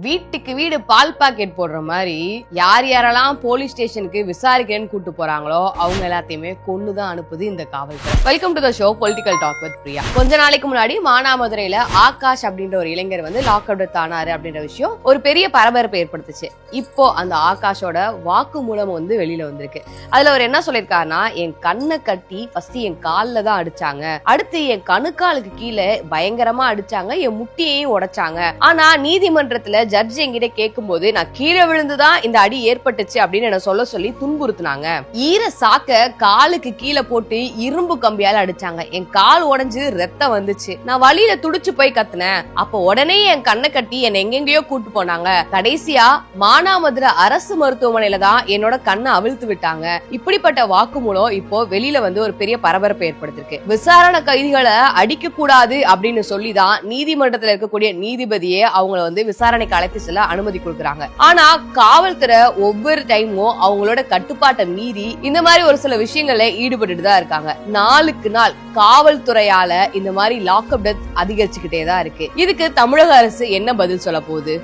வீட்டுக்கு வீடு பால் பாக்கெட் போடுற மாதிரி யார் யாரெல்லாம் போலீஸ் ஸ்டேஷனுக்கு விசாரிக்கிறேன்னு கூட்டு போறாங்களோ அவங்க எல்லாத்தையுமே கொன்னுதான் அனுப்புது இந்த காவல்துறை. Welcome to the show political talk with Priya. கொஞ்ச நாளைக்கு முன்னாடி மானாமதுரையில ஆகாஷ் அப்படின்ற ஒரு இளைஞர் லாக் அவுட் ஆனாரு அப்படின்ற விஷயம் ஒரு பெரிய பரபரப்பை ஏற்படுத்துச்சு. இப்போ அந்த ஆகாஷோட வாக்கு மூலம் வெளியில வந்திருக்கு. அதுல அவர் என்ன சொல்லிருக்காருன்னா, என் கண்ணை கட்டி ஃபர்ஸ்ட் என் கால்ல தான் அடிச்சாங்க, அடுத்து என் கணுக்காலுக்கு கீழே பயங்கரமா அடிச்சாங்க, என் முட்டியையும் உடைச்சாங்க. ஆனா நீதிமன்றத்துல ஜட்ஜ் என்கிட்ட கேட்கும் போது நான் கீழே விழுந்துதான் இந்த அடி ஏற்பட்டுச்சு அப்படின்னு என்ன சொல்லி துன்புறுத்தினாங்க. ஈர சாக்க காலுக்கு கீழே போட்டு இரும்பு கம்பியால அடிச்சாங்க. என் கால் உடைஞ்சு ரத்தம் வந்துச்சு. நான் வழியில துடிச்சு போய் கத்துனேன். அப்ப உடனே என் கண்ணை கட்டி என்னை எங்கெங்கயோ கூட்டு போனாங்க. கடைசியா மானாமதுரை அரசு மருத்துவமனையில தான் என்னோட கண்ணை அவிழ்த்து விட்டாங்க. இப்படிப்பட்ட வாக்குமூலம் இப்போ வெளியில ஒரு பெரிய பரபரப்பை ஏற்படுத்திருக்கு. விசாரணை கைதிகளை அடிக்க கூடாது அப்படின்னு சொல்லிதான் நீதிமன்றத்தில் இருக்கக்கூடிய நீதிபதியே அவங்களை விசாரணைக்கு அழைத்து செல்ல அனுமதி கொடுக்கறாங்க. ஆனா காவல்துறை ஒவ்வொரு டைமும் அவங்களோட கட்டுப்பாட்டை மீறி இந்த மாதிரி ஒரு சில விஷயங்கள்ல ஈடுபட்டு தான் இருக்காங்க. நாளுக்கு நாள் காவல்துறையால இந்த மாதிரி லாக் அப் டெத் அதிகரிச்சுக்கிட்டே தான் இருக்கு. இதுக்கு தமிழக அரசு என்ன பதில் சொல்ல போகுது?